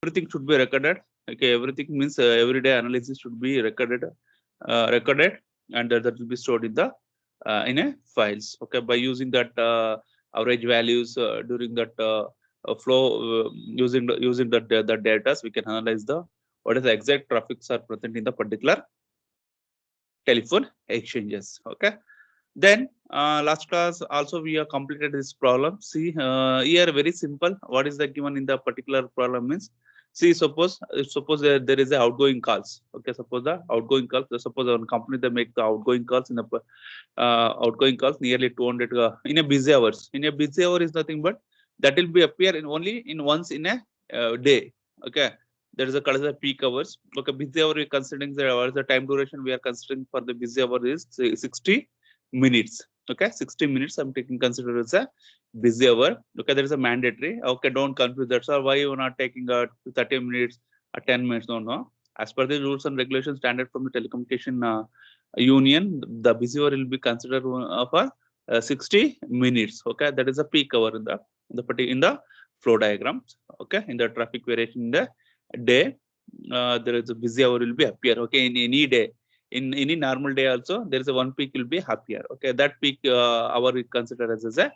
everything should be recorded. Okay, everything means everyday analysis should be recorded, and that will be stored in a files. Okay, by using that average values during that flow, using the data, we can analyze the what is the exact traffics are present in the particular telephone exchanges. Okay, then last class also we have completed this problem. See here very simple. What is the given in the particular problem means? See, suppose there is a outgoing calls. Okay, suppose the outgoing calls. Suppose one company they make the outgoing calls in a outgoing calls nearly 200 in a busy hours. In a busy hour is nothing but that will be appear in only in once in a day. Okay, there is a called as a peak hours. Okay, busy hour we considering the hours, the time duration we are considering for the busy hour is 60 minutes. Okay, 60 minutes I'm taking consider as a busy hour. Okay, there is a mandatory. Okay, don't confuse. That's why you are not taking 30 minutes or 10 minutes. No, no. As per the rules and regulations standard from the telecommunication union, the busy hour will be considered of a 60 minutes. Okay, that is a peak hour in the flow diagram. Okay, in the traffic variation in the day, there is a busy hour will be appear. Okay, in any day, in any normal day also there is a one peak will be happier. Okay, that peak hour is considered as a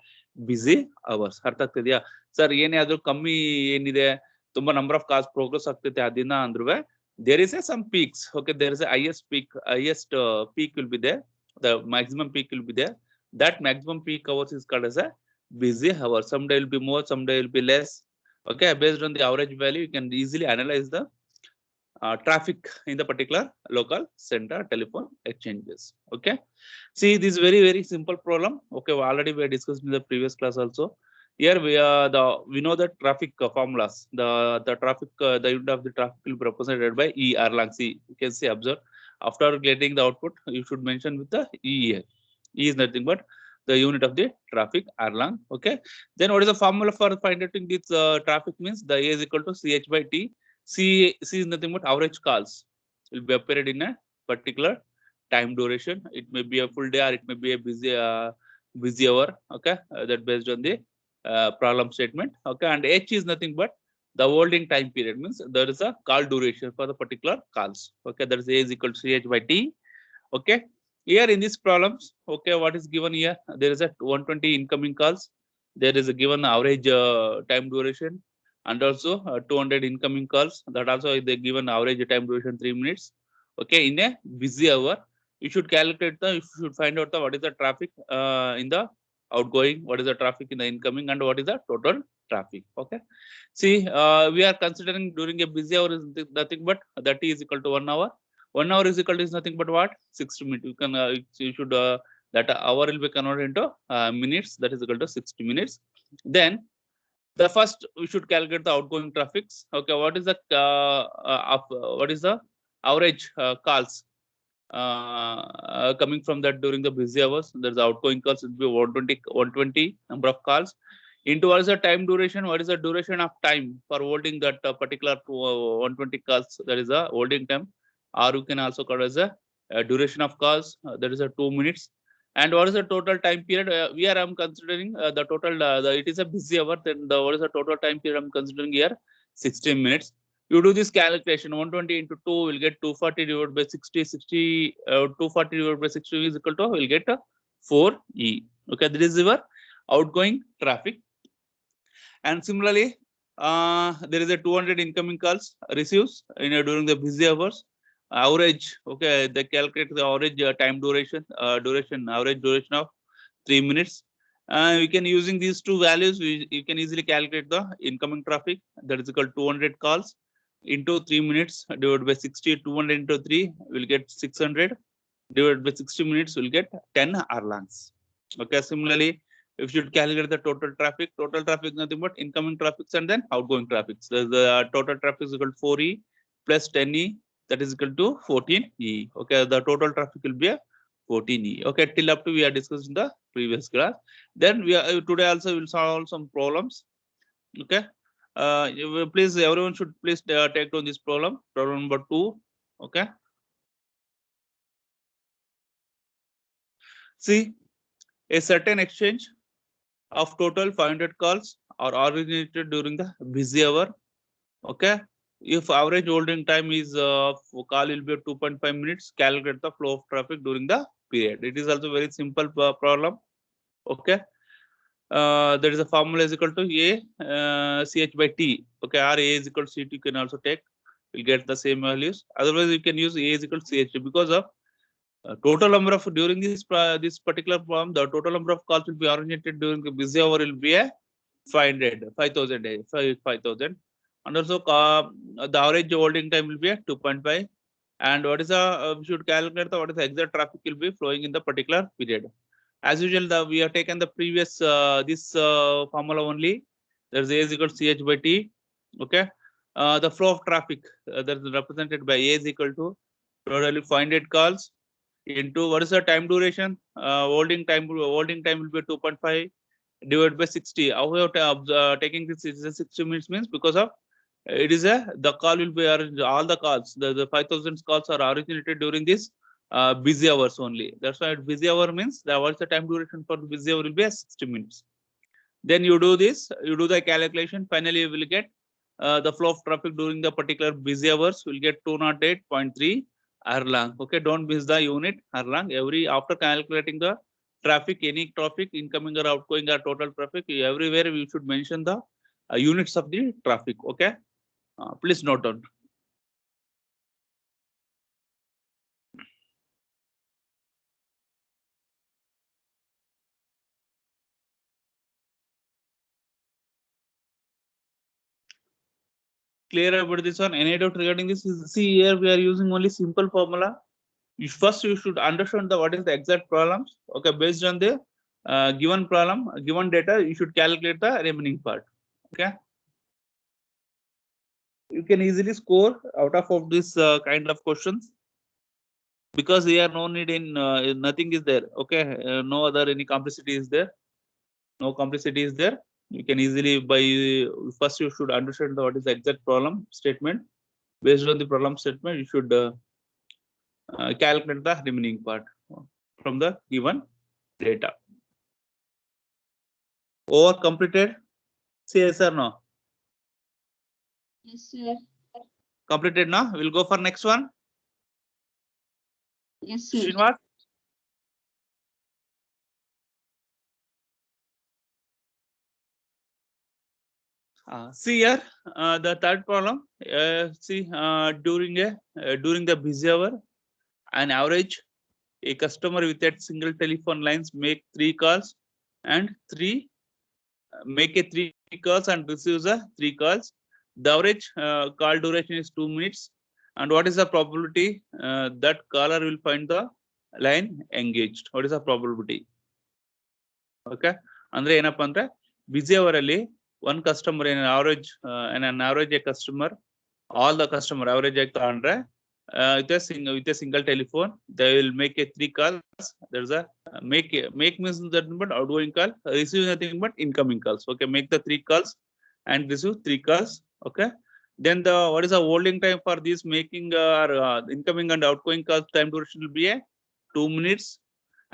busy hours. ಅರ್ಥ ಆಗ್ತಿದ್ಯಾ sir? ಏನೇ ಆದ್ರೂ ಕಮ್ಮಿ ಏನಿದೆ, ತುಂಬಾ number of calls progress ಆಗ್ತೈತೆ ಆ ದಿನ ಅಂದ್ರೂ there is some peaks. Okay, there is a highest peak will be there, the maximum peak will be there. That maximum peak hours is called as a busy hour. Some day will be more, some day will be less. Okay, based on the average value you can easily analyze the traffic in the particular local center telephone exchanges. Okay, see this very simple problem. Okay, already we discussed in the previous class also. Here we know the traffic formulas. The traffic the unit of the traffic will be represented by E Erlang. See, you can see, observe, after getting the output you should mention with the E here. E is nothing but the unit of the traffic Erlang. Okay, then what is the formula for finding this traffic means? The A is equal to CH by T. C is nothing but average calls will be appeared in a particular time duration. It may be a full day or it may be a busy hour. Okay, that based on the problem statement. Okay, and H is nothing but the holding time period, means there is a call duration for the particular calls. Okay, that is A is equal to CH by T. Okay, here in these problems, okay, what is given here? There is a 120 incoming calls. There is a given average time duration, and also 200 incoming calls. That also they given average time duration 3 minutes. Okay, in a busy hour you should calculate the, you should find out the what is the traffic in the outgoing, what is the traffic in the incoming, and what is the total traffic. Okay, see we are considering during a busy hour is nothing but that is equal to 1 hour. 1 hour is equal to is nothing but what? 60 minutes. You can you should that hour will be converted into minutes. That is equal to 60 minutes. Then the first we should calculate the outgoing traffics. Okay, what is the what is the average calls coming from that during the busy hours? There's outgoing calls will be 120 number of calls into what is the time duration, what is the duration of time for holding that particular 120 calls, that is a holding time, or you can also call as a duration of calls, that is a 2 minutes. And what is the total time period? Here I'm considering the total it is a busy hour, then what is the total time period I'm considering here? 16 minutes. You do this calculation, 120 into 2 will get 240 divided by 60. 240 divided by 60 is equal to, will get 4E. Okay, this is your outgoing traffic. And similarly there is a 200 incoming calls receives during the busy hours. Average, okay, they calculate the average time duration, average duration of 3 minutes. We can, using these two values, you can easily calculate the incoming traffic, that is equal to 200 calls into 3 minutes divided by 60. 200 into 3 will get 600 divided by 60 minutes will get 10 Erlangs. Okay, similarly if you should calculate the total traffic nothing but incoming traffics and then outgoing traffics. The total traffic is equal to 4E plus 10E, that is equal to 14E. Okay, the total traffic will be a 14E. Okay, till up to we are discussed in the previous class. Then we are today also will solve some problems. Okay, please everyone should please take down this problem number 2. Okay, see, a certain exchange of total 500 calls are originated during the busy hour. Okay, If average holding time is call will be 2.5 minutes, calculate the flow of traffic during the period. It is also very simple problem. Okay. There is a formula is equal to A CH by T. Okay, or A is equal to CT. You can also take. You'll get the same values. Otherwise, you can use A is equal to CH because of total number of during this particular problem. The total number of calls will be originated during the busy hour will be a 5,000, and also the average holding time will be a 2.5. And what is the we should calculate the what is the exact traffic will be flowing in the particular period. As usual, we have taken the previous this formula only. There's A is equal to CH by T. Okay. The flow of traffic that is represented by A is equal to totally 500 calls into what is the time duration? Holding time will be 2.5 divided by 60. However, taking this is 60 minutes means because of it is the call will be all the calls the 5,000 calls are originated during this busy hours only. That's why busy hour means what's the time duration for the busy hour will be 60 minutes. Then you do this, you do the calculation. Finally, you will get the flow of traffic during the particular busy hours will get 208.3 hour long. Okay, don't miss the unit hour long. After calculating the traffic, any traffic incoming or outgoing or total traffic, everywhere we should mention the units of the traffic. Okay, please note down. Clear about this one? Any doubt regarding this? See here we are using only simple formula. First you should understand the what is the exact problems. Okay, based on the given problem, given data, you should calculate the remaining part. Okay, you can easily score out of this kind of questions because here no need in nothing is there. Okay, no other any complexity is there. No complexity is there. You can easily by first you should understand what is the exact problem statement. Based on the problem statement, you should calculate the remaining part from the given data. Over completed? Say yes or no? Yes, sir. Completed now? We'll go for next one. Yes, sir. Srinivas? See here, the third problem. See, during the busy hour, an average, a customer with that single telephone lines make 3 calls and make a 3 calls and receives a 3 calls. The average call duration is 2 minutes. And what is the probability that caller will find the line engaged? What is the probability? Okay. Andre ಏನಪ್ಪಾ ಅಂದ್ರೆ busy hour ಅಲ್ಲಿ one customer in an average a customer, all the customer average ಆಗಿ ತಗೊಂಡ್ರೆ with a single telephone they will make a 3 calls. There's a make means that but outgoing call, receive nothing but incoming calls. Okay, make the 3 calls and receive 3 calls. Okay, then the what is the holding time for this making or incoming and outgoing calls time duration will be a 2 minutes.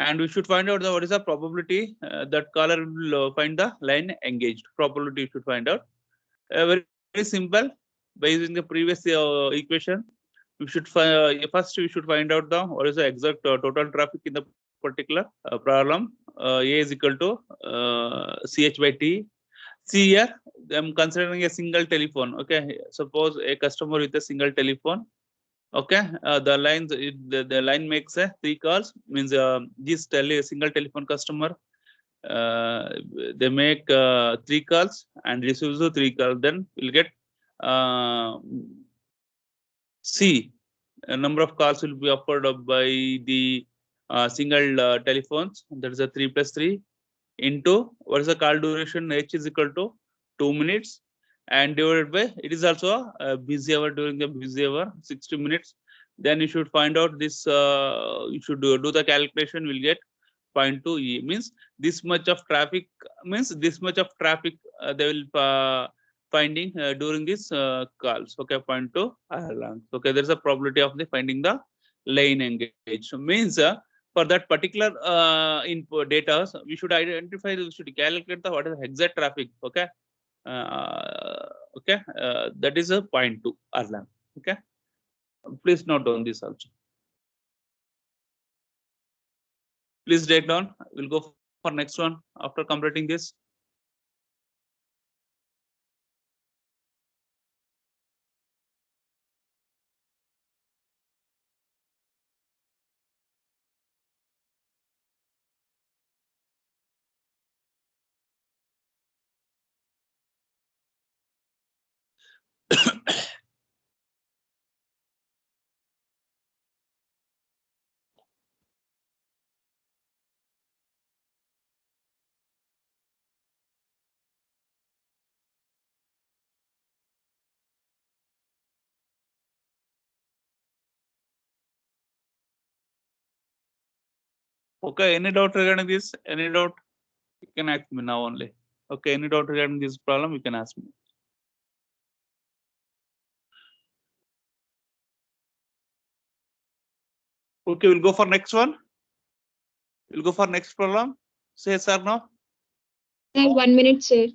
And we should find out what is the probability that caller will find the line engaged. Probability you should find out. Very, very simple. By using the previous equation, we should first we should find out the what is the exact total traffic in the particular problem. A is equal to CH by T. See here, I'm considering a single telephone. Okay, suppose a customer with a single telephone. Okay, the lines the line makes 3 calls means this single telephone customer they make 3 calls and receives the 3 calls. Then we'll get C number of calls will be offered by the single telephones. That is a 3 plus 3 into what is the call duration? H is equal to 2 minutes and divided by it is also a busy hour. During the busy hour 60 minutes. Then you should find out this you should do the calculation. Will get 0.2 E means this much of traffic means this much of traffic they will finding during this calls. Okay, 0.2 long. Okay, there's a probability of the finding the line engaged. So means for that particular input data, we should identify, we should calculate the what is the exact traffic. Okay, Okay, that is a point to Erlang. Okay, please note down this also. Please take down. We'll go for next one after completing this. Okay, any doubt regarding this? Any doubt? You can ask me now only. Okay, any doubt regarding this problem? You can ask me. Okay, we'll go for next one. We'll go for next problem. Say yes or no. Sir, 1 minute, sir.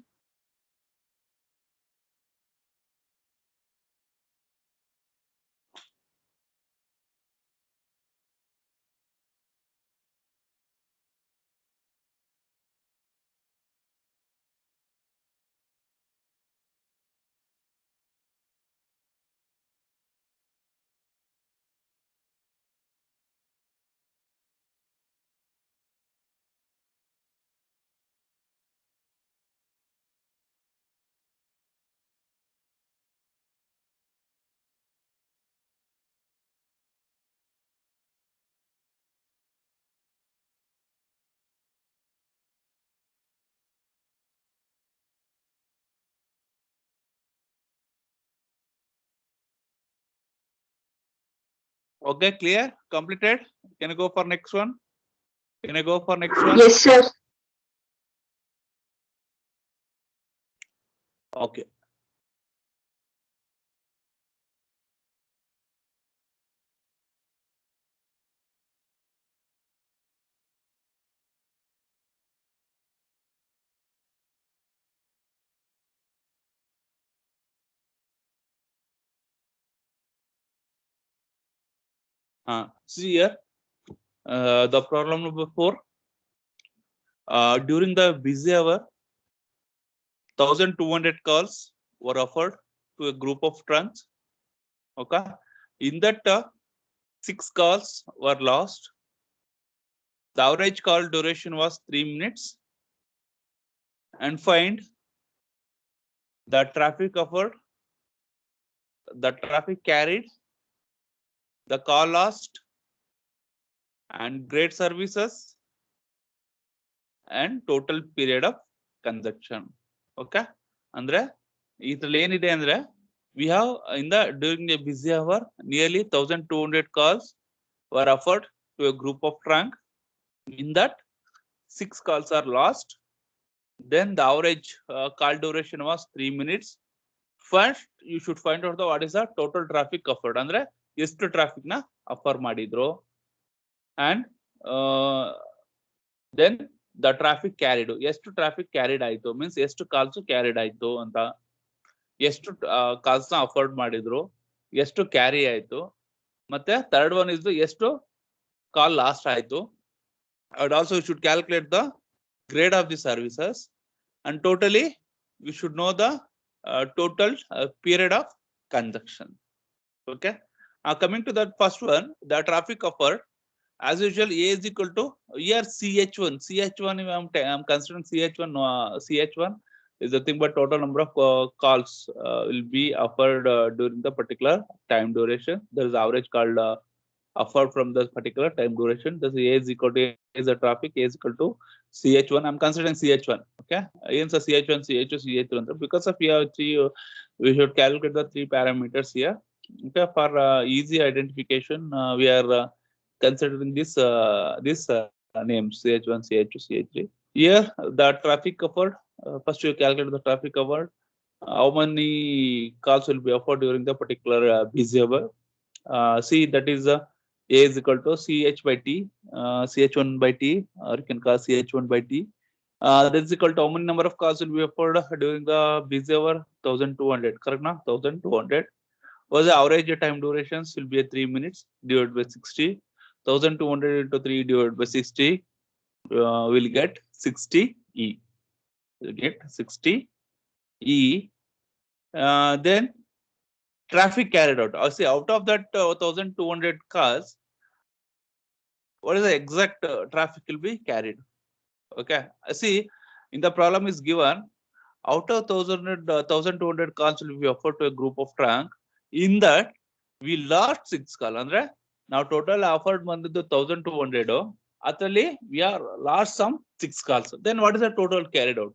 Okay, clear, completed. Can I go for next one? Can I go for next one? Yes, sir. Okay. See here, the problem number 4. During the busy hour, 1,200 calls were offered to a group of trunks. Okay, in that 6 calls were lost. The average call duration was 3 minutes. And find the traffic offered, the traffic carried, the call lost, and great services, and total period of consumption. Okay, andre idralli enide andre we have in the during a busy hour nearly 1,200 calls were offered to a group of trunk. In that 6 calls are lost. Then the average call duration was 3 minutes. First you should find out the what is the total traffic offered andre ಎಷ್ಟು traffic na offer madidro, and then the traffic carried, ಎಷ್ಟು traffic carried ಆಯ್ತು means ಎಷ್ಟು calls carried ಆಯ್ತು ಅಂತ, ಎಷ್ಟು calls ನ afford ಮಾಡಿದ್ರು, ಎಷ್ಟು carry ಆಯ್ತು, ಮತ್ತೆ third one is ಎಷ್ಟು call last ಆಯ್ತು, and also you should calculate the grade of the services, and totally we should know the total period of consumption. Okay, coming to that first one, the traffic offered, as usual A is equal to here CH1. CH1 I'm considering CH1. CH1 is nothing but total number of calls will be offered during the particular time duration. There is average called offered from the particular time duration. This A is equal to A is the traffic, A is equal to CH1. I'm considering CH1. Okay, against CH1, CH2, CH3. Because of here, we should calculate the 3 parameters here. Okay, for easy identification, we are considering this names CH1, CH2, CH3. Here the traffic covered. First you calculate the traffic covered. How many calls will be offered during the particular busy hour? See, that is A is equal to CH by T, CH1 by T, or you can call CH1 by T. That is equal to how many number of cars will be offered during the busy hour? 1200. Correct now? 1200. Was the average time durations will be a 3 minutes divided by 60. 1200 into 3 divided by 60 will get 60 E. Will get 60 E. Then traffic carried out. See, out of that 1200 cars, what is the exact traffic will be carried? Okay. See, in the problem is given out of 1200 calls will be offered to a group of trunk. In that, we lost 6 calls. Andre, now total offered month the 1200. Actually, we are lost some 6 calls. Then what is the total carried out?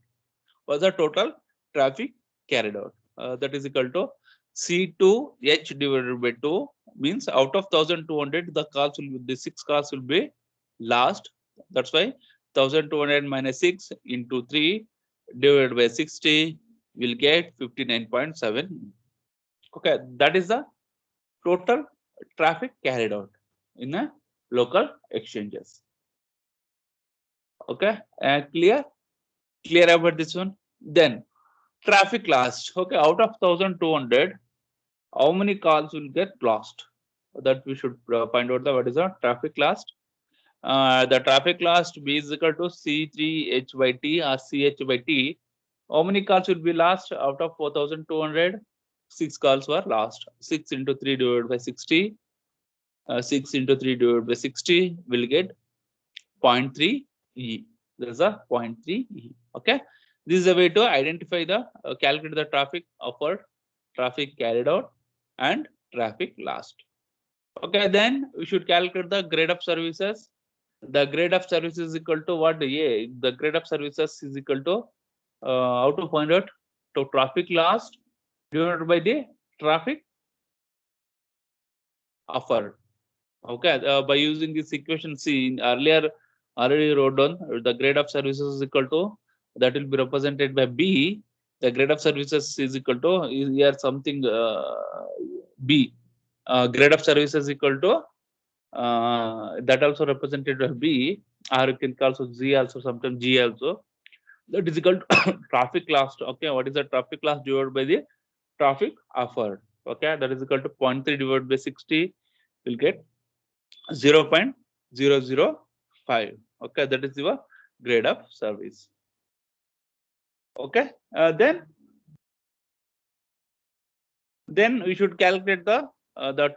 What's the total traffic carried out? That is equal to C2H divided by 2 means out of 1200, the calls will be the 6 calls will be lost. That's why 1200 minus 6 into 3 divided by 60 will get 59.7. Okay, that is the total traffic carried out in a local exchanges. Okay, clear about this one. Then traffic lost. Okay, out of 1200, how many calls will get lost? That we should find out the what is the traffic lost. The traffic lost B is equal to C3H by T or CH by T. How many calls will be lost out of 4200? 6 calls were lost. 6 into 3 divided by 60. 6 into 3 divided by 60 will get 0.3 E. There's a 0.3 E. Okay. This is a way to identify the calculate the traffic offered, traffic carried out, and traffic lost. Okay, then we should calculate the grade of services. The grade of services is equal to what? Yeah, the grade of services is equal to how to find out to traffic lost divided by the traffic offered. Okay, by using this equation, see earlier already wrote down the grade of services is equal to that will be represented by B. The grade of services is equal to here something B. Grade of services is equal to that also represented by B, or you can call also Z also, sometimes G also. That is equal to traffic lost. Okay, what is the traffic loss divided by the traffic offered? Okay, that is equal to 0.3 divided by 60 will get 0.005. Okay, that is your grade of service. Okay, then we should calculate the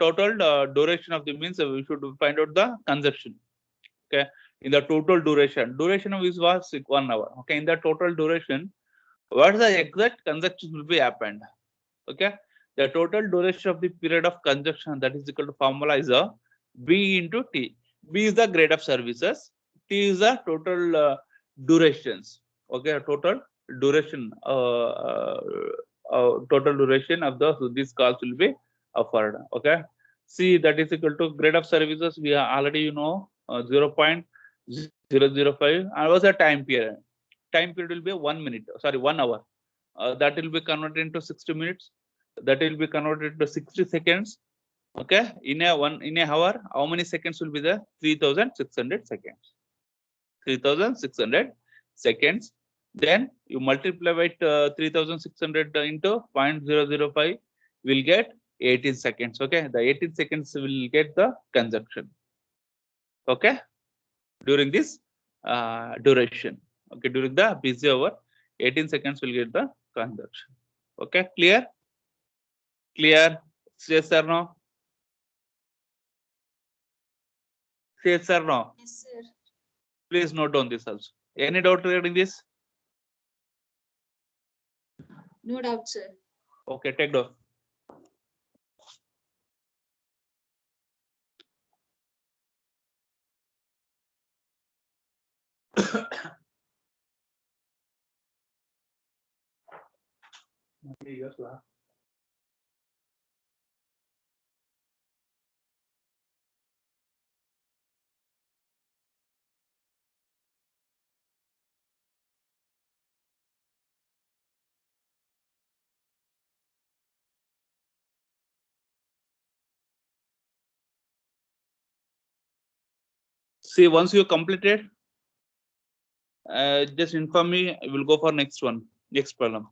total duration of the means. We should find out the consumption. Okay, in the total duration is was 1 hour. Okay, in the total duration, what is the exact consumption will be happened? Okay, the total duration of the period of consumption, that is equal to formula is a B into T. B is the grade of services, T is the total durations. Okay, total duration total duration of these calls will be offered. Okay, see that is equal to grade of services. We are already 0.005 and was a time period. Time period will be 1 minute. Sorry, 1 hour. That will be converted into 60 minutes. That will be converted to 60 seconds. Okay, in a hour, how many seconds will be there? 3600 seconds. 3600 seconds. Then you multiply by 3600 into 0.005 will get 18 seconds. Okay, the 18 seconds will get the consumption. Okay, during this duration. Okay, during the busy hour, 18 seconds will get the consumption. Okay, clear? Yes or no? Yes or no? Yes, sir. Please note down this also. Any doubt regarding this? No doubt, sir. Okay, take down. See, once you completed, just inform me. I will go for next one, next problem.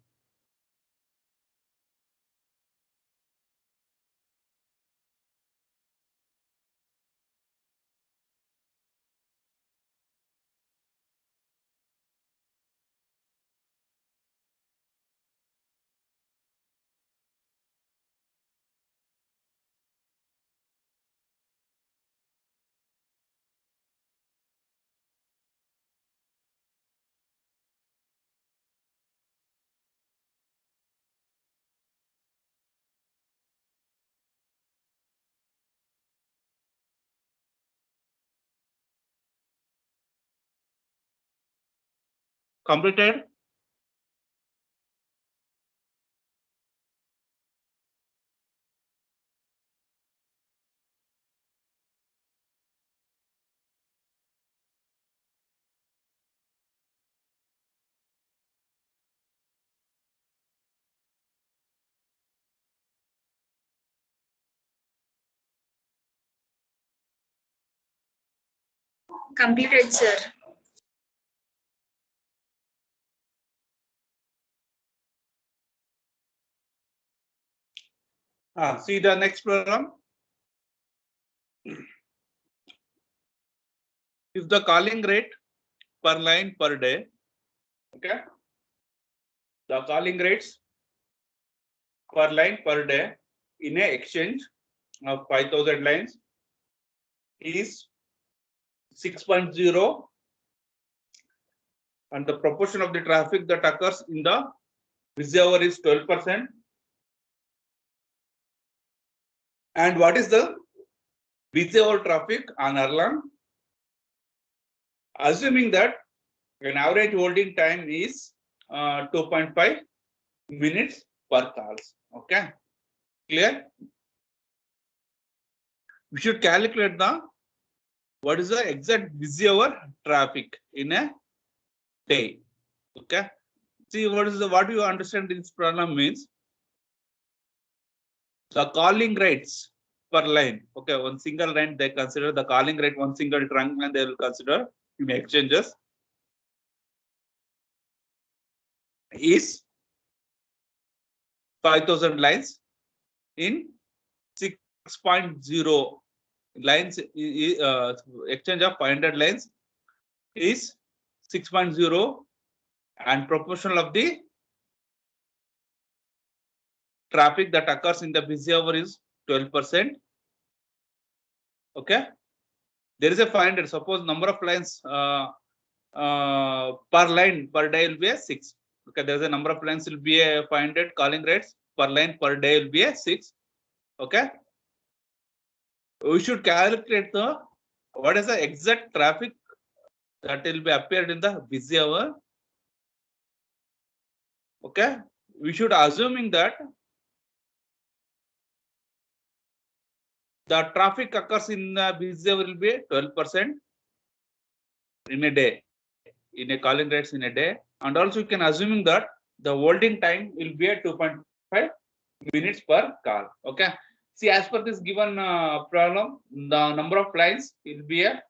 Completed? Completed, sir. See the next problem. If the calling rate per line per day, okay, the calling rates per line per day in a exchange of 5,000 lines is 6.0, and the proportion of the traffic that occurs in the busy hour is 12%. And what is the busy hour traffic on Erlang? Assuming that an average holding time is 2.5 minutes per calls. Okay, clear? We should calculate the what is the exact busy hour traffic in a day. Okay, see what do you understand this problem means? The calling rates per line. Okay, one single line they consider the calling rate, one single trunk line they will consider in exchanges is 5,000 lines in 6.0 lines. Exchange of 500 lines is 6.0, and proportional of the traffic that occurs in the busy hour is 12%. Okay, there is a 500. Suppose number of lines per line per day will be a 6. Okay, there is a number of lines will be a 500. Calling rates per line per day will be a 6. Okay, we should calculate the what is the exact traffic that will be appeared in the busy hour. Okay, we should assuming that the traffic occurs in the busy hour will be 12% in a day, in a calling rates in a day, and also you can assuming that the holding time will be at 2.5 minutes per call. Okay, see, as per this given problem, the number of lines will be a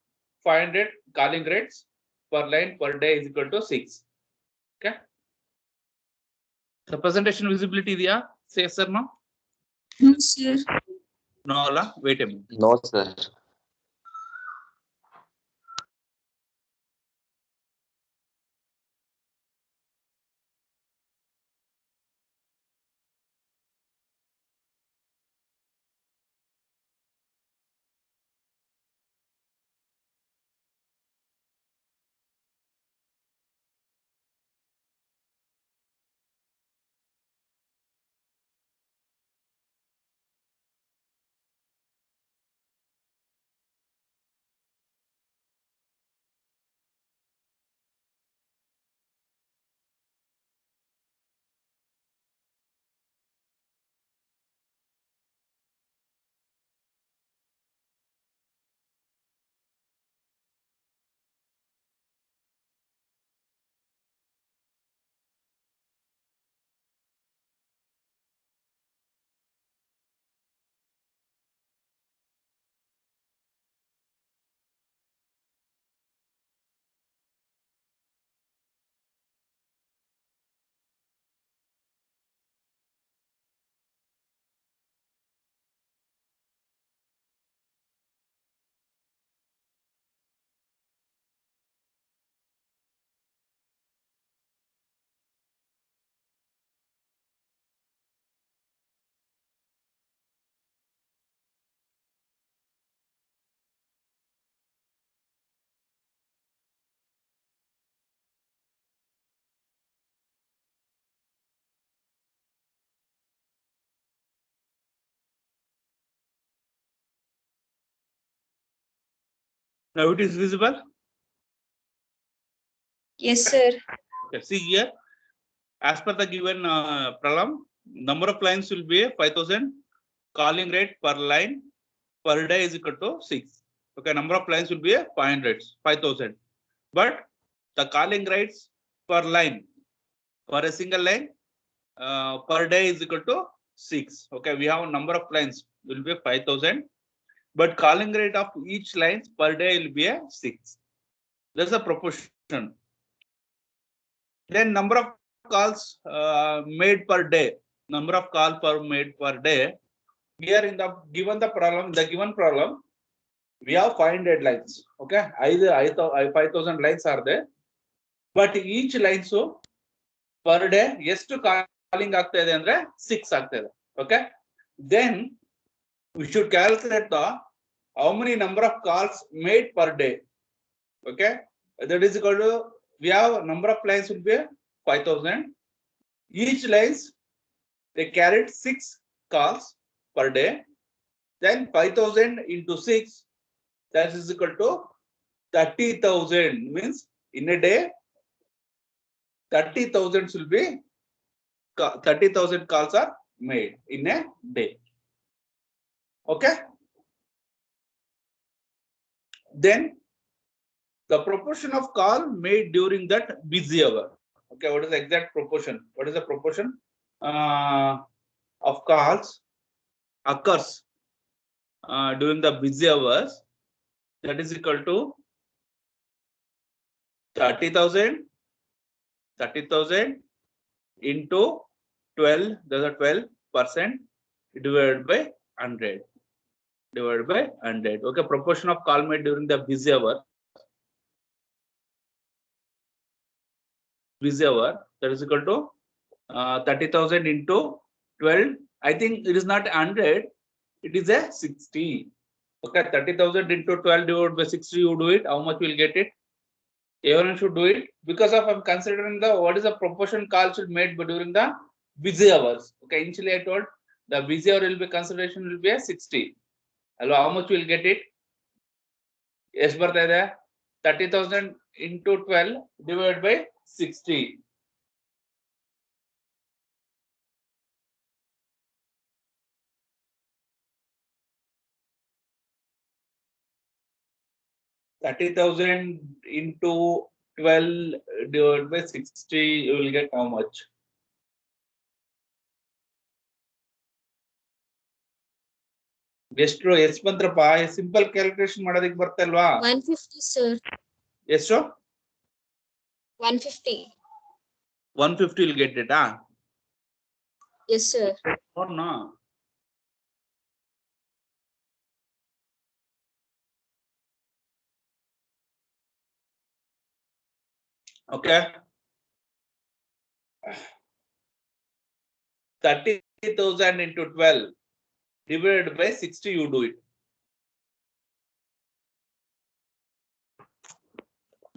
500. Calling rates per line per day is equal to 6. Okay, the presentation visibility there, say sir, no? No, sir. No, wait a minute. No, sir. Now it is visible. Yes, sir. Okay, see here, as per the given problem, number of lines will be 5,000. Calling rate per line per day is equal to 6. Okay, number of lines will be 5,000. But the calling rates per line for a single line per day is equal to 6. Okay, we have a number of lines will be 5,000, but calling rate of each lines per day will be a 6. That's a proportion. Then number of calls made per day. Number of calls made per day. Here in the given problem, we have 500 lines. Okay, either 5,000 lines are there, but each line so per day ಎಷ್ಟು calling ಆಗ್ತಾ ಇದೆ ಅಂದ್ರೆ 6 ಆಗ್ತಾ ಇದೆ. Okay, then we should calculate the how many number of calls made per day. Okay, that is equal to, we have number of lines will be 5,000. Each lines they carried 6 calls per day. Then 5,000 into 6, that is equal to 30,000. Means in a day 30,000 will be 30,000 calls are made in a day. Okay, then the proportion of call made during that busy hour. Okay, what is the exact proportion? What is the proportion of calls occurs during the busy hours? That is equal to 30,000 into 12. There's a 12% divided by 100. Divided by 100. Okay, proportion of call made during the busy hour. Busy hour, that is equal to 30,000 into 12. I think it is not 100, it is a 60. Okay, 30,000 into 12 divided by 60, you do it, how much will get it? Everyone should do it, because of I'm considering the what is the proportion calls should made during the busy hours. Okay, initially I told the busy hour will be consideration will be a 60. Hello, how much will get it? Yes, ಬರ್ತಾ ಇದೆ 30,000 into 12 divided by 60. $30,000 into 12 divided by 60, you will get how much? ಎಷ್ಟು ಬಂತ್ರಪ್ಪ? Simple calculation ಮಾಡೋದಕ್ಕೆ ಬರ್ತಲ್ವಾ? 150, sir. ಎಷ್ಟು? 150. 150 will get it, ah? Yes, sir. Or no? Okay. 30,000 into 12 divided by 60, you do it.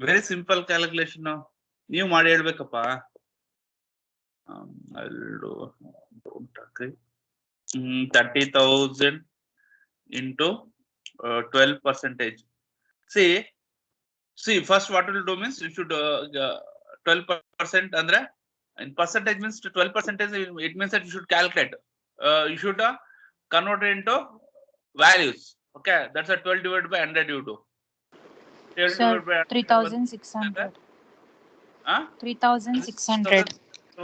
Very simple calculation now. ನೀವು ಮಾಡಿ ಹೇಳ್ಬೇಕಪ್ಪ. I'll do, don't agree. 30,000 into 12%. See, first what will do means you should 12% andre in percentage means 12%. It means that you should calculate. You should convert it into values. Okay, that's a 12 divided by 100 you do. 3,600. 3,600.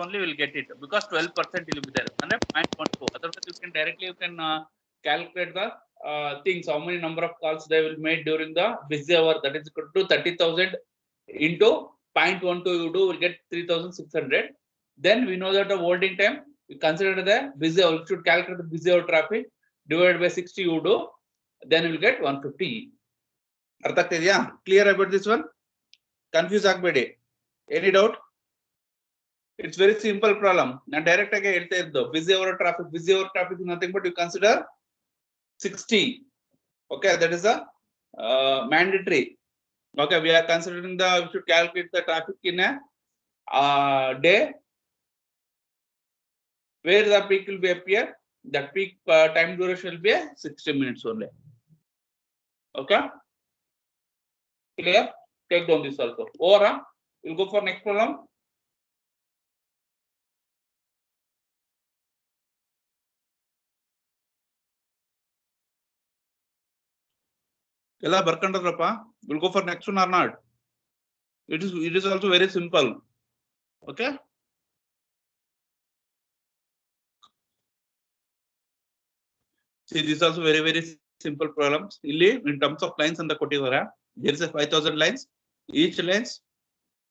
Only will get it, because 12% will be there. And 0.12. Otherwise, you can calculate the things. How many number of calls they will make during the busy hour? That is equal to 30,000 into 0.12. You do will get 3,600. Then we know that the holding time, we consider the busy hour. You should calculate the busy hour traffic divided by 60. You do, then you will get 150. ಅರ್ಥ ಆಗ್ತಿದ್ಯಾ? Clear about this one? Confuse ಆಗಬೇಡಿ. Any doubt? It's very simple problem. Now direct ಆಗಿ ಹೇಳ್ತಾ ಇದ್ದು busy hour traffic is nothing but you consider 60. Okay, that is a mandatory. Okay, we are considering we should calculate the traffic in a day where the peak will be appear. That peak time duration will be 60 minutes only. Okay. Clear? Take down this also. Over. We'll go for next problem. Ella Barkandrapa. We'll go for next one or not. It is also very simple. Okay. See, this is also very simple problems. In terms of lines and the kotivara, there is a 5,000 lines. Each lines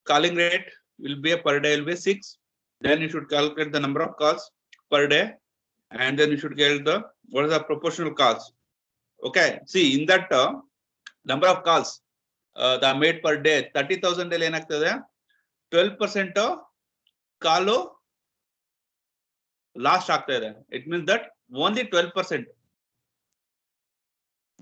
calling rate will be per day will be 6. Then you should calculate the number of calls per day, and then you should get the what is the proportional calls. Okay. See, in that number of calls the made per day 30,000 daily ಏನಾಗ್ತದೆ 12% ಕಾಲು last ಆಗ್ತಾ ಇದೆ. It means that only 12%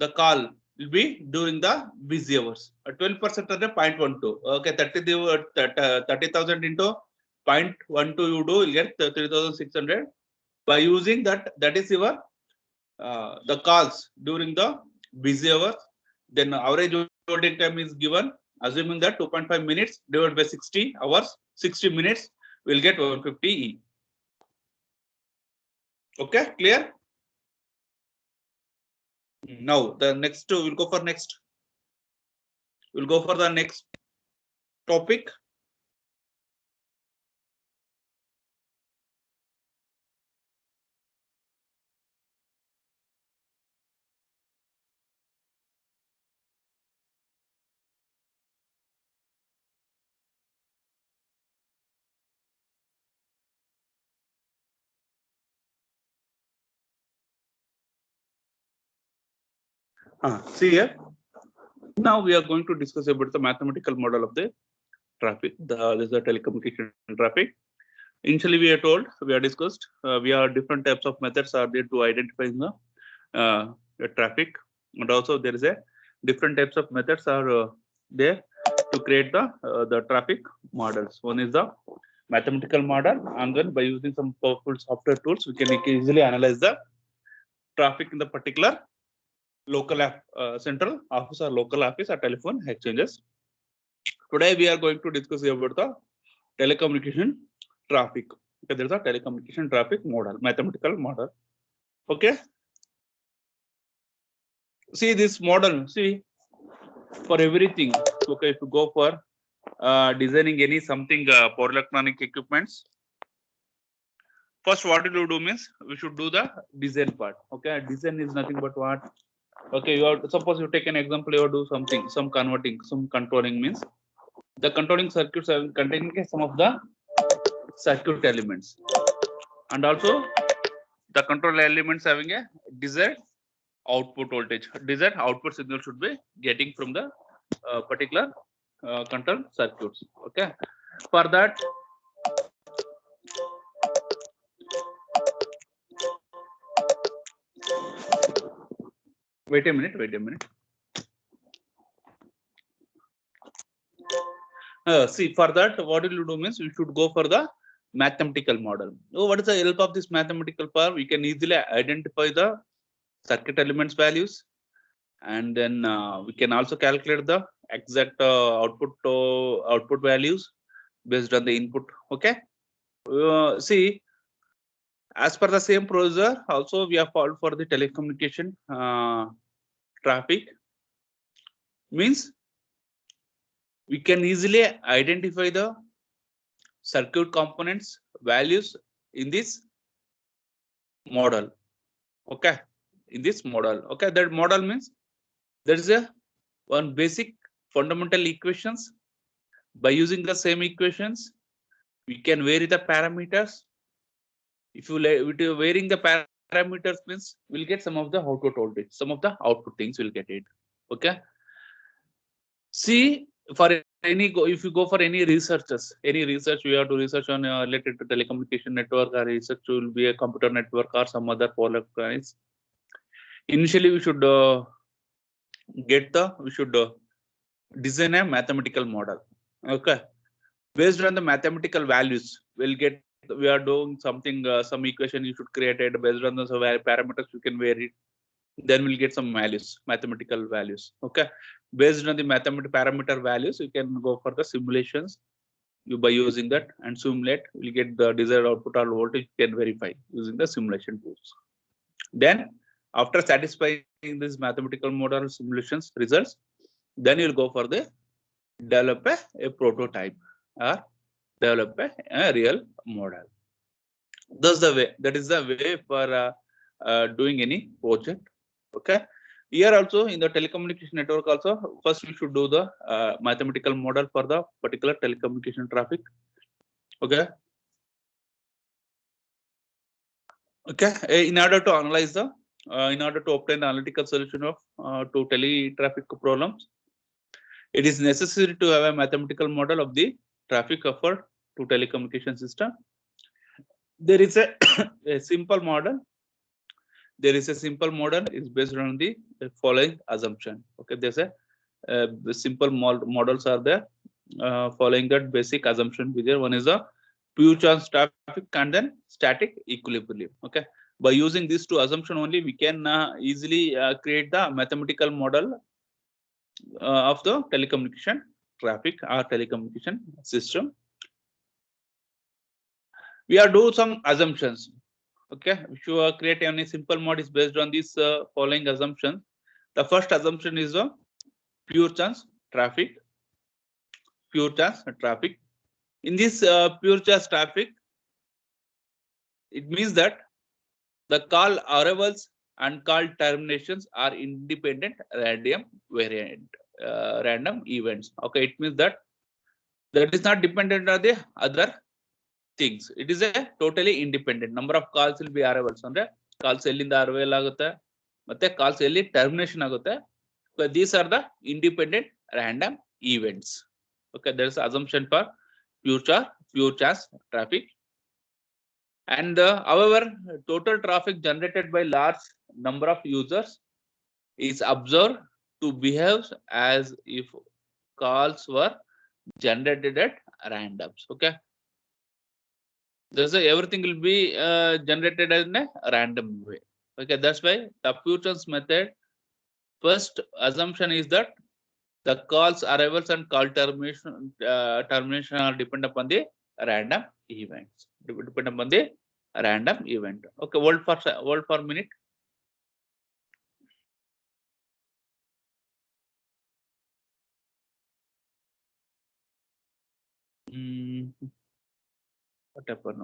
the call will be during the busy hours. 12% ಅಂದ್ರೆ 0.12. Okay, 30,000 into 0.12 you do, you'll get 3,600. By using that is your the calls during the busy hours. Then average holding time is given, assuming that 2.5 minutes divided by 60 hours, 60 minutes, we'll get 150 E. Okay, clear? Now the next we'll go for next. We'll go for the next topic. See here. Now we are going to discuss about the mathematical model of the traffic. This is the telecommunication traffic. Initially, we are told, we are discussed, we are different types of methods are there to identify the traffic, and also there is a different types of methods are there to create the traffic models. One is the mathematical model, and then by using some powerful software tools, we can easily analyze the traffic in the particular local central office or local office or telephone exchanges. Today we are going to discuss about the telecommunication traffic. Okay, there is a telecommunication traffic model, mathematical model. Okay. See this model. See, for everything. Okay, if you go for designing any something for electronic equipments, first what you do means we should do the design part. Okay, design is nothing but what. Okay, you are suppose you take an example, you do something, some converting, some controlling means the controlling circuits are containing some of the circuit elements, and also the control elements having a desired output voltage, desired output signal should be getting from the particular control circuits. Okay, for that wait a minute. See, for that, what will you do means you should go for the mathematical model. So what is the help of this mathematical power? We can easily identify the circuit elements values, and then we can also calculate the exact output values based on the input. Okay. See, as per the same procedure, also we have followed for the telecommunication traffic. Means we can easily identify the circuit components values in this model. Okay, in this model. Okay, that model means there is a one basic fundamental equations. By using the same equations, we can vary the parameters. If you varying the parameters means we'll get some of the output voltage, some of the output things will get it. Okay. See, for if you go for any research we have to research on related to telecommunication network, or research will be a computer network or some other electronics. Initially, we should design a mathematical model. Okay, based on the mathematical values, we are doing something, some equation you should create it based on the parameters you can vary. then we'll get some values, mathematical values. Okay, based on the mathematical parameter values, you can go for the simulations. You by using that and simulate, will get the desired output or voltage. You can verify using the simulation tools. Then, after satisfying this mathematical model simulations results, then you'll go for the develop a prototype or develop a real model. That's the way. That is the way for doing any project. Okay. Here also in the telecommunication network also, first we should do the mathematical model for the particular telecommunication traffic. Okay. Okay. In order to analyze the, in order to obtain the analytical solution of to tele traffic problems, it is necessary to have a mathematical model of the traffic offered to telecommunication system. There is a simple model. There is a simple model is based on the following assumption. Okay, there's a simple models are there following that basic assumption. One is a pure charge traffic and then static equilibrium. Okay, by using these two assumption only, we can easily create the mathematical model of the telecommunication traffic or telecommunication system. We are do some assumptions. Okay, if you create any simple mod is based on these following assumptions. The first assumption is a pure chance traffic. Pure chance traffic. In this pure chance traffic, it means that the call arrivals and call terminations are independent random variant random events. Okay, it means that is not dependent on the other things. It is a totally independent. Number of calls will be arrivals. Andre calls in the arrival agutte, matte calls termination agutte. But these are the independent random events. Okay, there is assumption for pure charge traffic. And however, total traffic generated by large number of users is observed to behave as if calls were generated at randoms. Okay, there's everything will be generated in a random way. Okay, that's why the pure chance method first assumption is that the calls arrivals and call termination are depend upon the random events. Depend upon the random event. Okay, hold for a minute. What happened?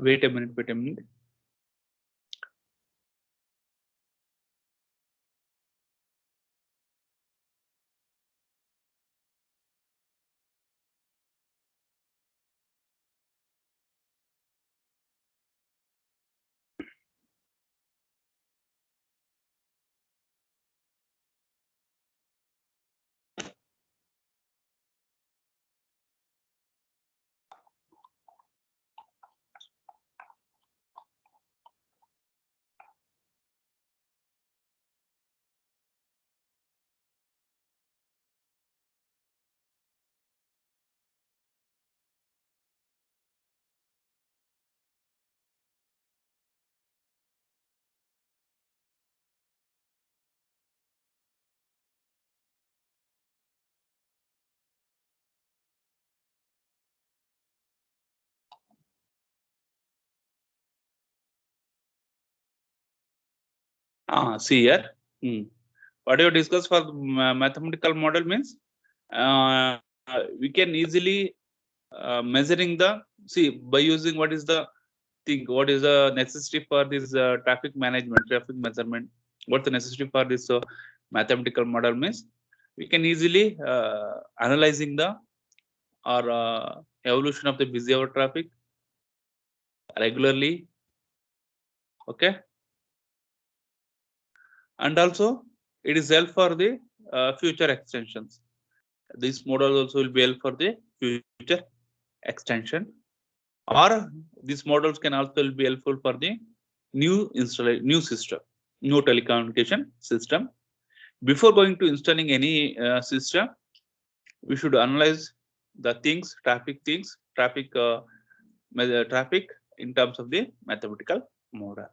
Wait a minute. See here. What you discuss for mathematical model means we can easily measuring the by using what is the necessity for this traffic management, traffic measurement. What's the necessity for this mathematical model means we can easily analyzing the or evolution of the busy hour traffic regularly. Okay, and also it is help for the future extensions. This model also will be help for the future extension, or these models can also be helpful for the new system, new telecommunication system. Before going to installing any system, we should analyze the things, traffic in terms of the mathematical model.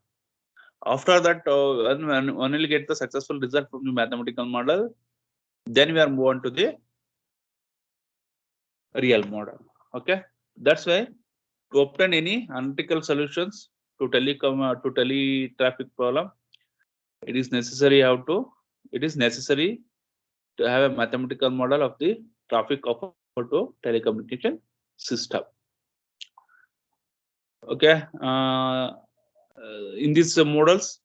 After that, when only get the successful result from the mathematical model, then we are move on to the real model. Okay, that's why to obtain any analytical solutions to tele traffic problem, it is necessary to have a mathematical model of the traffic of auto telecommunication system. Okay, in these models,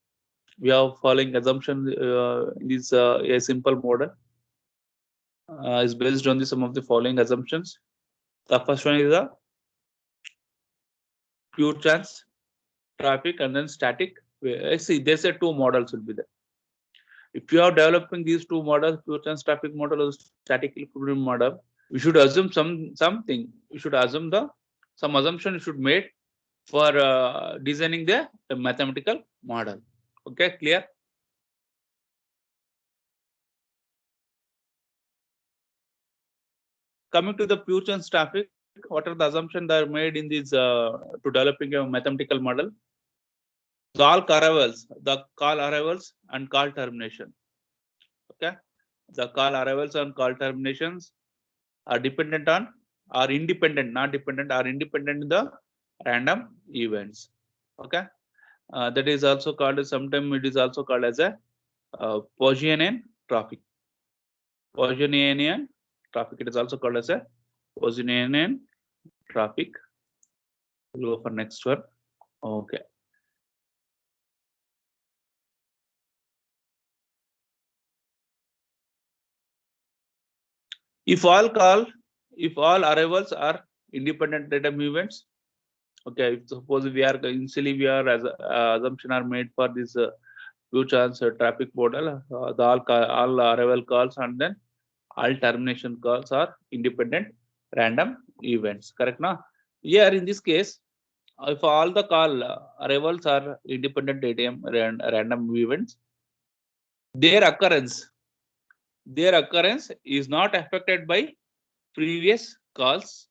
we are following assumption. In this a simple model is based on some of the following assumptions. The first one is the pure chance traffic and then static. See, there's a two models will be there. If you are developing these two models, pure chance traffic model or static equilibrium model, we should assume something. We should assume some assumption should made for designing the mathematical model. Okay, clear? Coming to the pure chance traffic, what are the assumptions that are made in this to developing a mathematical model? The call arrivals and call termination. Okay, the call arrivals and call terminations are dependent on, are independent, not dependent, are independent in the random events. Okay, that is also called, sometimes it is also called as a Poisson traffic. Poissonian traffic. It is also called as a Poissonian traffic. We'll go for next one. Okay. If all arrivals are independent random events, okay. If suppose we are initially as assumption are made for this pure chance traffic model, the all arrival calls and then all termination calls are independent random events. Correct, now? Here in this case, if all the call arrivals are independent random events, their occurrence is not affected by previous calls.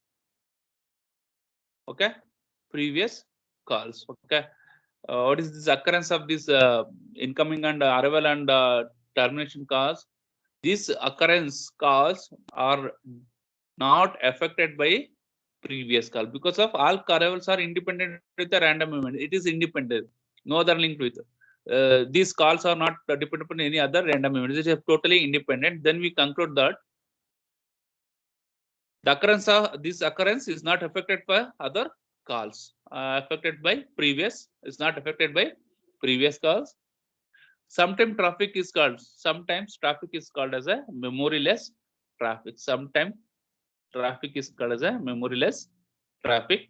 Okay, previous calls. Okay, what is this occurrence of this incoming and arrival and termination calls? These occurrence calls are not affected by previous call because of all arrivals are independent with the random event. It is independent, no other link with. These calls are not dependent upon any other random event. It is totally independent. Then we conclude that the occurrence is not affected by other calls. Affected by previous is not affected by previous calls. Sometimes traffic is called as a memoryless traffic. Sometimes traffic is called as a memoryless traffic.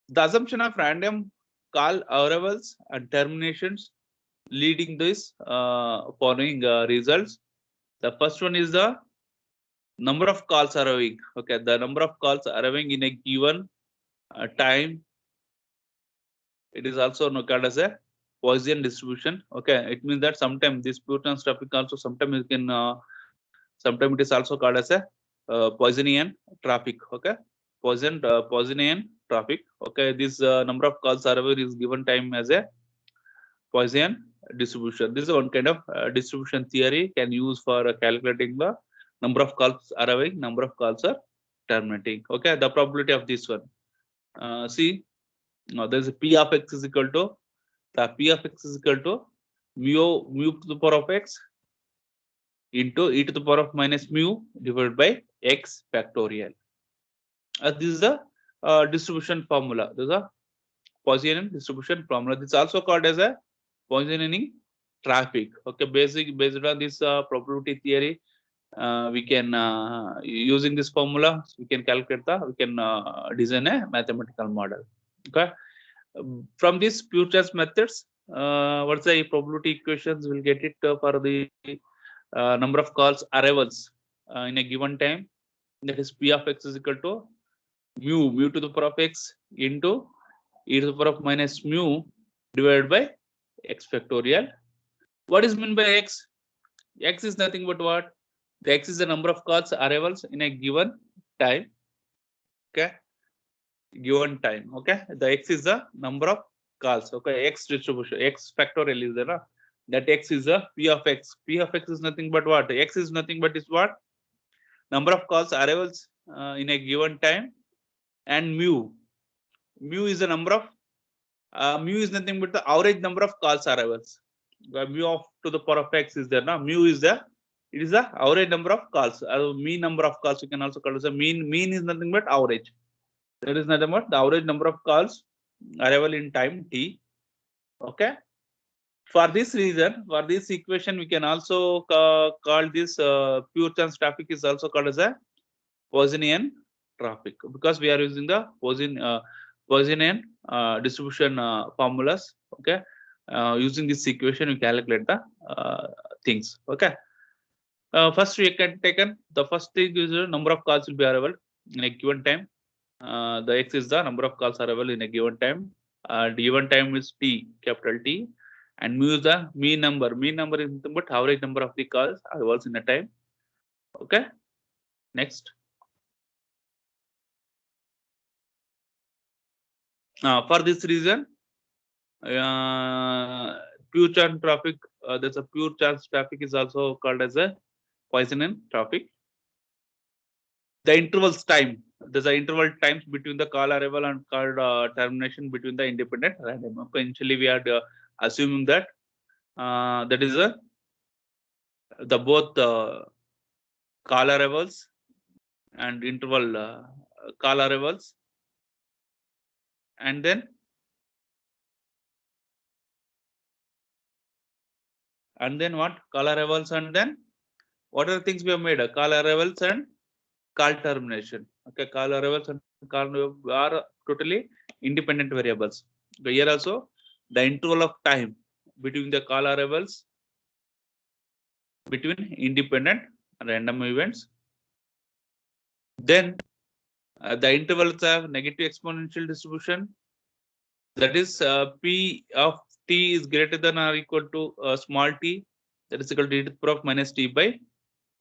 The assumption of random call arrivals and terminations leading this following results. The first one is the number of calls arriving. Okay, the number of calls arriving in a given time. It is also called as a Poisson distribution. Okay, it means that sometimes this pure chance traffic also sometimes you can sometimes it is also called as a Poissonian traffic. Okay, Poissonian traffic. Okay, this number of calls arriving is given time as a Poisson distribution. This is one kind of distribution theory can use for calculating the number of calls arriving, number of calls are terminating. Okay, the probability of this one. See, now there is a P of x is equal to mu to the power of x into e to the power of minus mu divided by x factorial. This is the distribution formula. This is a Poisson distribution formula. This is also called as a Poissoning traffic. Okay, based on this probability theory, we can using this formula we can calculate design a mathematical model. Okay, from these pure chance methods, what's the probability equations? We'll get it for the number of calls arrivals in a given time. That is P of x is equal to mu to the power of x into e to the power of minus mu divided by x factorial. What is meant by X? X is nothing but what? The X is the number of calls arrivals in a given time. Okay. Given time. Okay. The X is the number of calls. Okay. X distribution. X factorial is there. Na? That X is the P of X. P of X is nothing but what? X is nothing but is what? Number of calls arrivals in a given time, and mu. Mu is the number of mu is nothing but the average number of calls arrivals. Mu of to the power of X is there. Now mu is the it is the average number of calls. Mean number of calls you can also call as a mean. Mean is nothing but average. That is nothing but the average number of calls arrival in time t. Okay. For this reason, for this equation, we can also call this pure chance traffic is also called as a Poissonian traffic, because we are using the Poissonian distribution formulas. Okay. Using this equation, you calculate the things. Okay. First, we can take the first thing is the number of calls will be arrival in a given time. The X is the number of calls arrival in a given time. Given time is T, capital T, and mu is the mean number. Mean number is nothing but average number of the calls arrivals in a time. Okay. Next. For this reason, pure chance traffic, there's a pure chance traffic is also called as a Poissonian traffic. The intervals time, there's a interval times between the call arrival and call termination between the independent random. Okay, initially we are assuming that that is the both call arrivals and interval call arrivals, and then what? Call arrivals, and then what are the things we have made? Call arrivals and call termination. Okay, call arrivals and call are totally independent variables. Okay, here also the interval of time between the call arrivals between independent random events. Then the intervals have negative exponential distribution. That is P of t is greater than or equal to small t. That is equal to e to the power of minus t by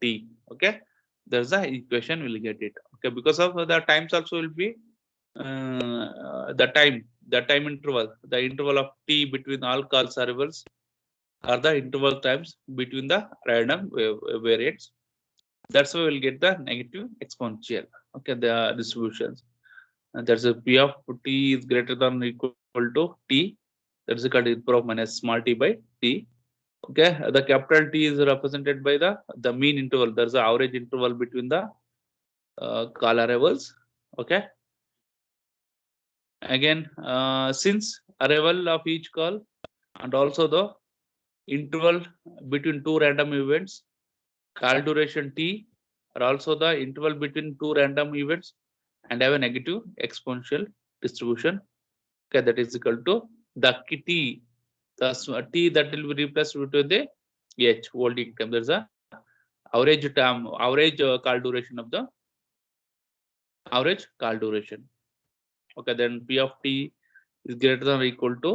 t. Okay, there's the equation. We'll get it. Okay, because of the times also will be the time interval, the interval of t between all calls arrivals are the interval times between the random variates. That's why we'll get the negative exponential. Okay, the distributions. And there's a P of t is greater than or equal to t. That's equal to e to the power of minus small t by t. Okay, the capital T is represented by the mean interval. There's an average interval between the call arrivals. Okay. Again, since arrival of each call and also the interval between two random events, call duration t, are also the interval between two random events, and have a negative exponential distribution. Okay, that is equal to the t, the t that will be replaced between the h holding time. There's a average time, average call duration of the average call duration. Okay, then P of t is greater than or equal to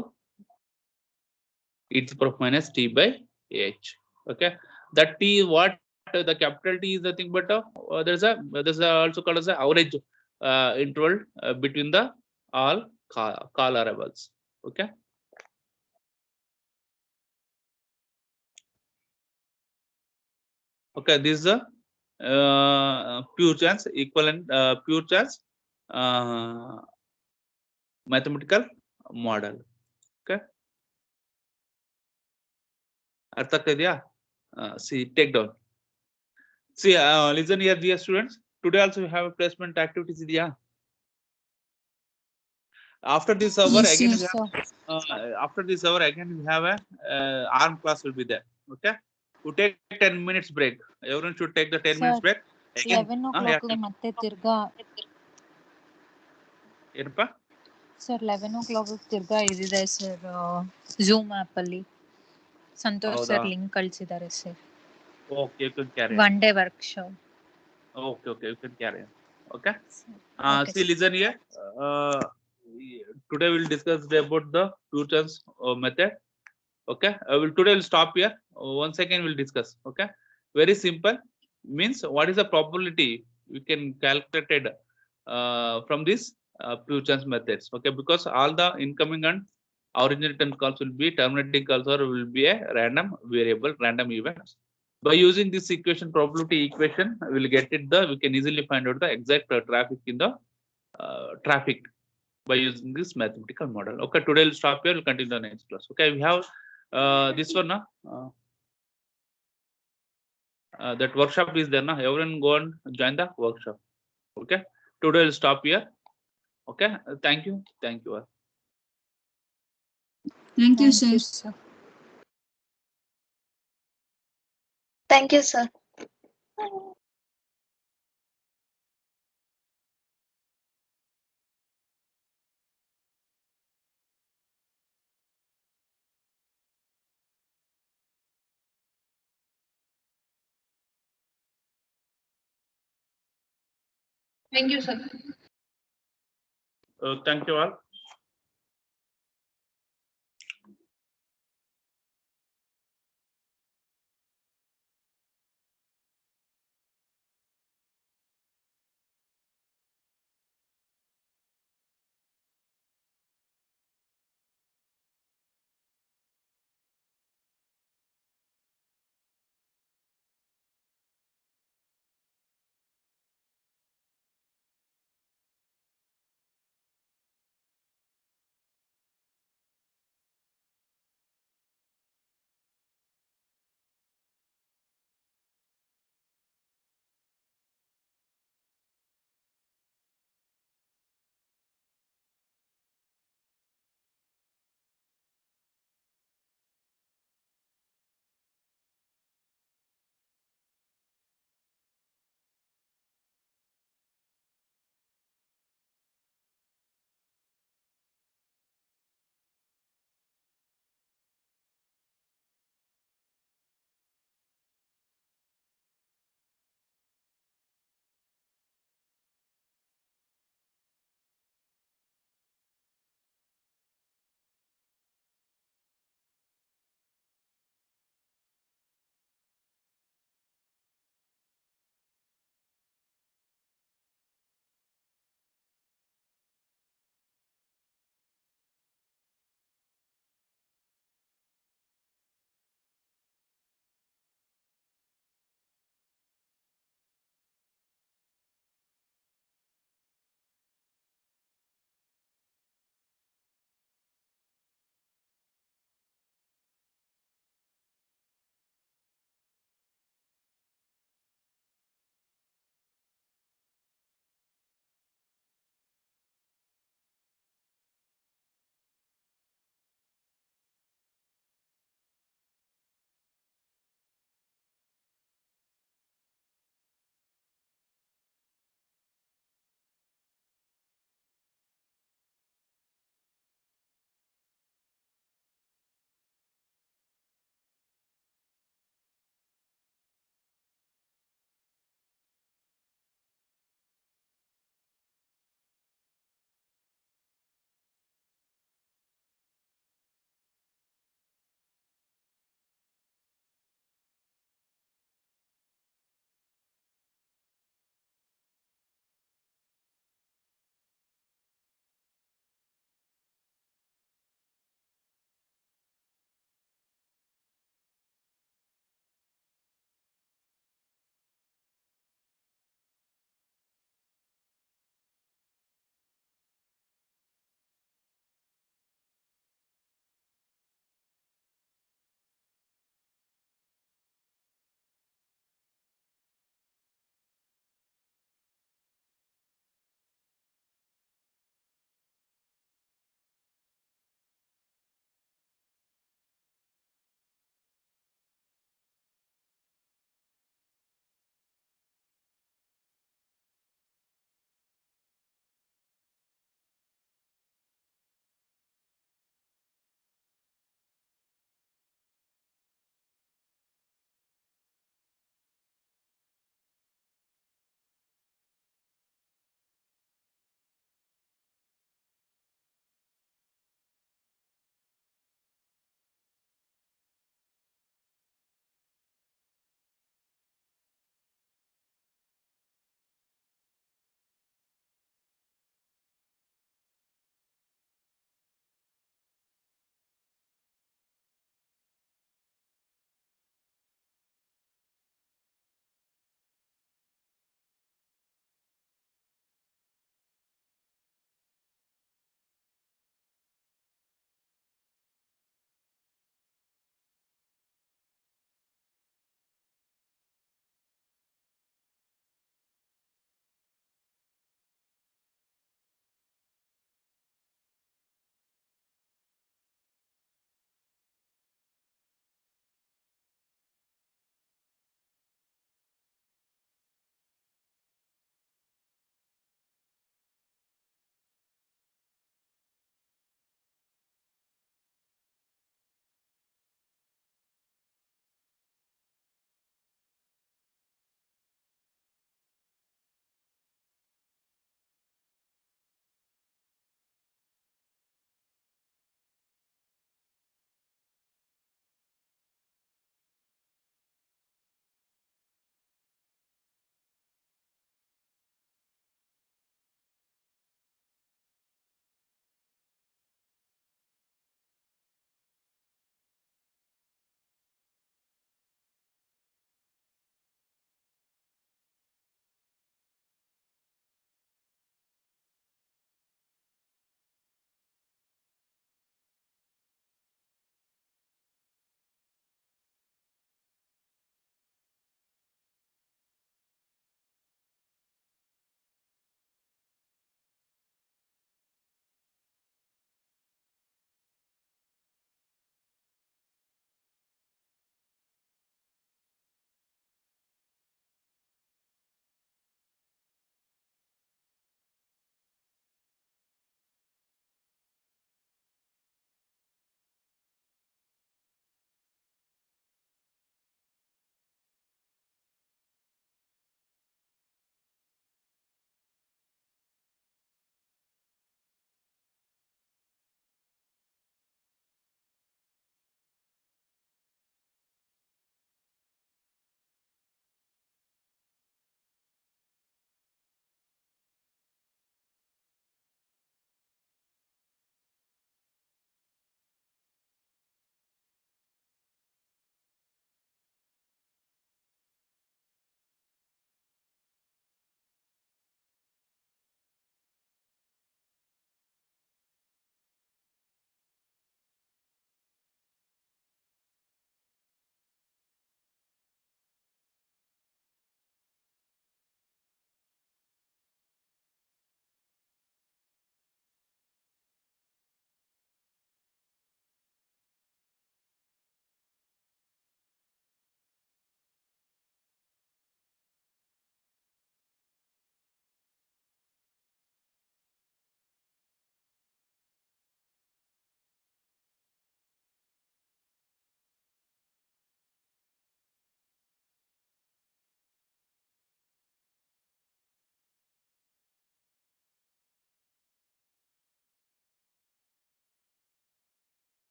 e to the power of minus t by h. Okay, that t, what the capital T is nothing but there's also called as the average interval between the all call arrivals. Okay. Okay, this is a pure chance equivalent pure chance mathematical model. Okay. ಅರ್ಥ ಆಗ್ತಾ ಇದೆಯಾ? See, take down. See, listen here, dear students. Today also we have a placement activities idea. After this hour, Yes, again, yes, we have, after this hour, again, we have a arm class will be there. Okay. We take 10 minutes break. Everyone should take the 10 minutes break. Again, 11 o'clock ಮತ್ತೆ ತಿರ್ಗಾ ಏನಪ್ಪ sir 11 o'clock ತಿರ್ಗಾ ಇದಿದೆ sir Zoom app ಅಲ್ಲಿ Santosh sir link ಕಳಿಸಿದ್ದಾರೆ sir. Okay, you can carry. One day workshop. Okay, you can carry. Okay. See, listen here. Today we'll discuss about the pure chance method. Okay. Today we'll stop here. once again we'll discuss. Okay, very simple. Means what is the probability we can calculate it from this pure chance methods. Okay, because all the incoming and originating calls will be terminating calls or will be a random variable, random events. By using this equation, probability equation, we'll get it we can easily find out the exact traffic in the traffic by using this mathematical model. Okay, today we'll stop here. We'll continue the next class. Okay, we have this one. That workshop is there. Na? Everyone go and join the workshop. Okay, today we'll stop here. Okay, thank you. Thank you all. Thank you, Thank you, sir. sir. Thank you, sir. Thank you, sir. Thank you all.